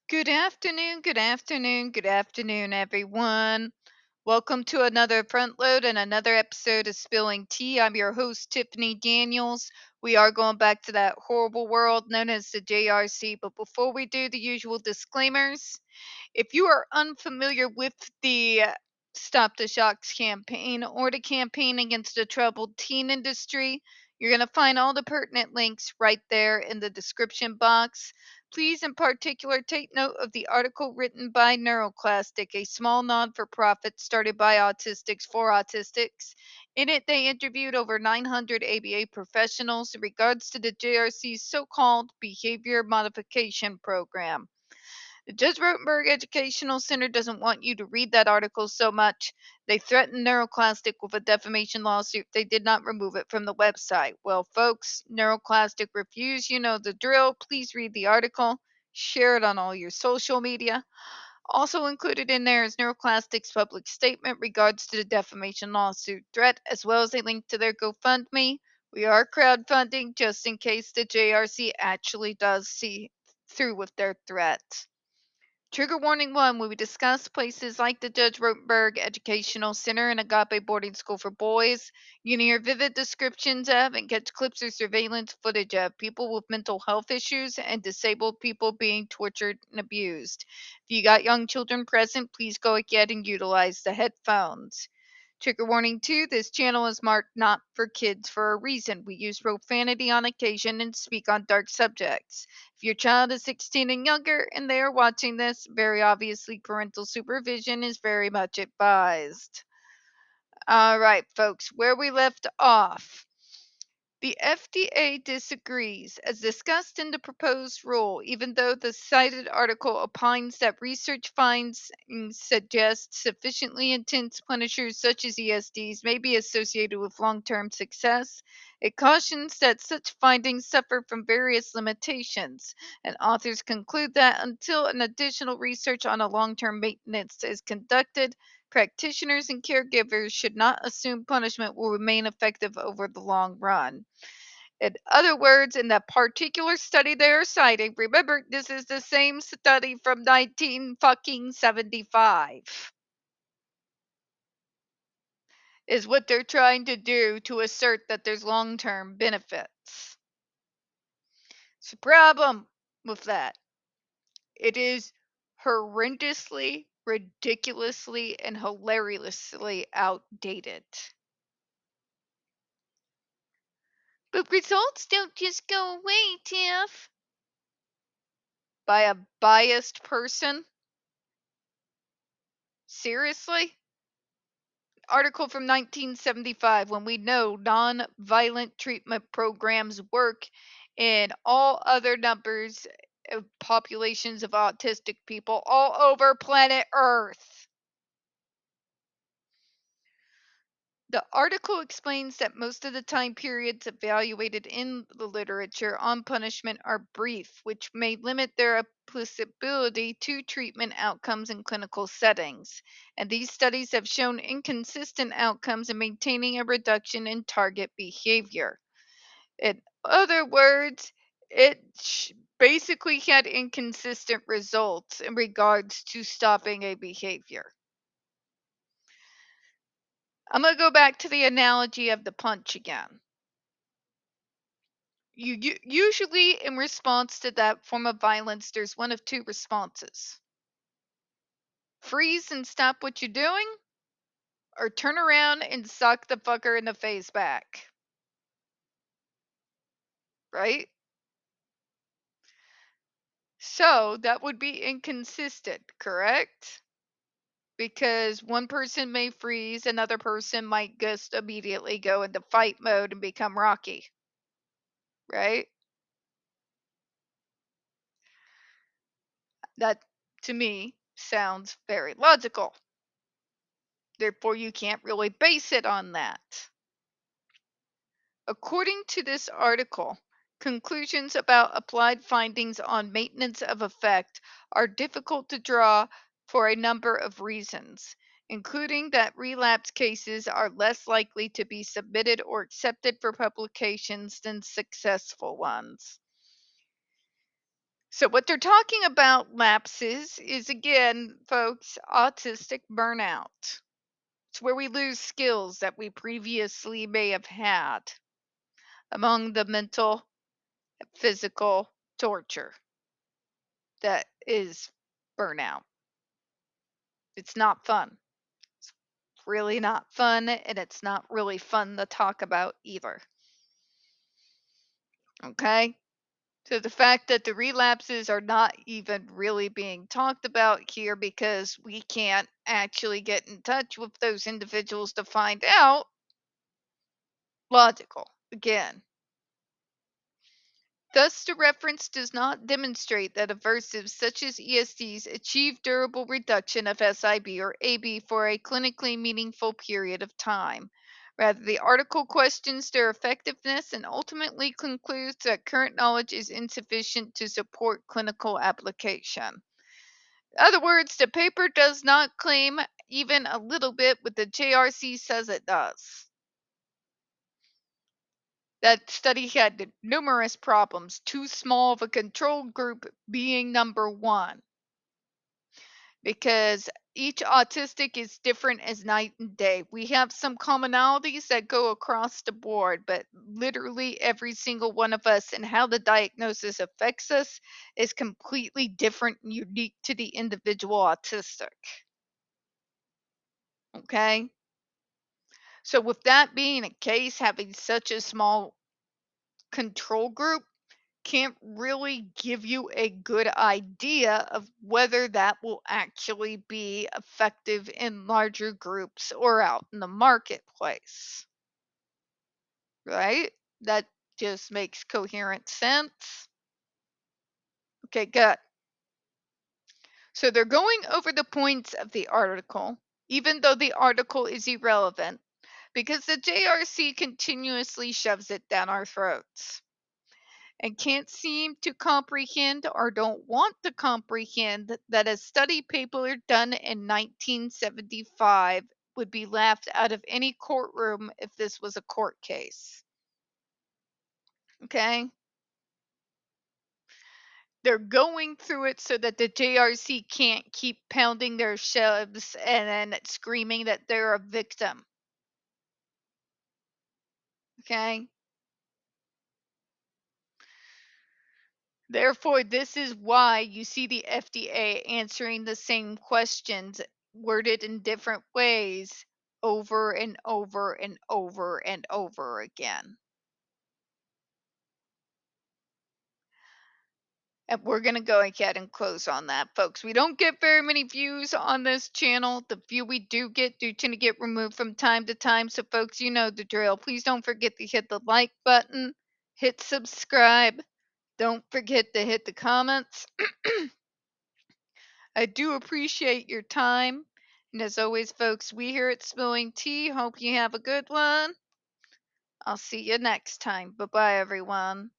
Good afternoon, good afternoon, good afternoon, everyone. Welcome to another front load and another episode of Spilling Tea. I'm your host, Tiffany Daniels. We are going back to that horrible world known as the JRC, but before we do the usual disclaimers, if you are unfamiliar with the Stop the Shocks campaign or the campaign against the troubled teen industry, you're going to find all the pertinent links right there in the description box. Please, in particular, take note of the article written by NeuroClastic, a small non for profit started by autistics for autistics. In it, they interviewed over 900 ABA professionals in regards to the JRC's so called behavior modification program. The Judge Rotenberg Educational Center doesn't want you to read that article so much. They threatened NeuroClastic with a defamation lawsuit if they did not remove it from the website. Well, folks, NeuroClastic refused. You know the drill. Please read the article. Share it on all your social media. Also included in there is NeuroClastic's public statement regards to the defamation lawsuit threat, as well as a link to their GoFundMe. We are crowdfunding just in case the JRC actually does see through with their threat. Trigger warning one, when we discuss places like the Judge Rotenberg Educational Center and Agape Boarding School for Boys, you can hear vivid descriptions of and catch clips or surveillance footage of people with mental health issues and disabled people being tortured and abused. If you got young children present, please go ahead and utilize the headphones. Trigger warning 2, this channel is marked not for kids for a reason. We use profanity on occasion and speak on dark subjects. If your child is 16 and younger and they are watching this, very obviously parental supervision is very much advised. All right, folks, where we left off. The FDA disagrees, as discussed in the proposed rule, even though the cited article opines that research finds suggest sufficiently intense punishers such as ESDs may be associated with long-term success. It cautions that such findings suffer from various limitations, and authors conclude that until an additional research on a long-term maintenance is conducted, practitioners and caregivers should not assume punishment will remain effective over the long run. In other words, in that particular study they are citing, remember this is the same study from 1975, is what they're trying to do to assert that there's long-term benefits. It's a problem with that. It is horrendously, ridiculously, and hilariously outdated. But results don't just go away, Tiff. By a biased person? Seriously? Article from 1975, when we know non-violent treatment programs work in all other numbers of populations of autistic people all over planet Earth. The article explains that most of the time periods evaluated in the literature on punishment are brief, which may limit their applicability to treatment outcomes in clinical settings. And these studies have shown inconsistent outcomes in maintaining a reduction in target behavior. In other words, it basically had inconsistent results in regards to stopping a behavior. I'm going to go back to the analogy of the punch again. Usually, in response to that form of violence, there's one of two responses: freeze and stop what you're doing, or turn around and sock the fucker in the face back. Right? So that would be inconsistent, correct? Because one person may freeze, another person might just immediately go into fight mode and become Rocky. Right? That, to me, sounds very logical. Therefore, you can't really base it on that. According to this article, conclusions about applied findings on maintenance of effect are difficult to draw for a number of reasons, including that relapse cases are less likely to be submitted or accepted for publications than successful ones. So, what they're talking about lapses is, again, folks, autistic burnout. It's where we lose skills that we previously may have had among the mental, physical torture that is burnout. It's not fun. It's really not fun, and it's not really fun to talk about either. Okay? So the fact that the relapses are not even really being talked about here because we can't actually get in touch with those individuals to find out, logical, again. Thus, the reference does not demonstrate that aversives such as ESDs achieve durable reduction of SIB or AB for a clinically meaningful period of time. Rather, the article questions their effectiveness and ultimately concludes that current knowledge is insufficient to support clinical application. In other words, the paper does not claim even a little bit what the JRC says it does. That study had numerous problems, too small of a control group being number one, because each autistic is different as night and day. We have some commonalities that go across the board, but literally every single one of us and how the diagnosis affects us is completely different and unique to the individual autistic. Okay? So, with that being a case, having such a small control group can't really give you a good idea of whether that will actually be effective in larger groups or out in the marketplace. Right? That just makes coherent sense. Okay, good. So they're going over the points of the article, even though the article is irrelevant, because the JRC continuously shoves it down our throats and can't seem to comprehend or don't want to comprehend that a study paper done in 1975 would be laughed out of any courtroom if this was a court case. Okay? They're going through it so that the JRC can't keep pounding their shelves and then screaming that they're a victim. Okay? Therefore, this is why you see the FDA answering the same questions worded in different ways over and over and over and over again. And we're going to go ahead and close on that, folks. We don't get very many views on this channel. The few we do tend to get removed from time to time. So, folks, you know the drill. Please don't forget to hit the like button, hit subscribe. Don't forget to hit the comments. I do appreciate your time. And as always, folks, we here at Spilling Tea hope you have a good one. I'll see you next time. Bye bye, everyone.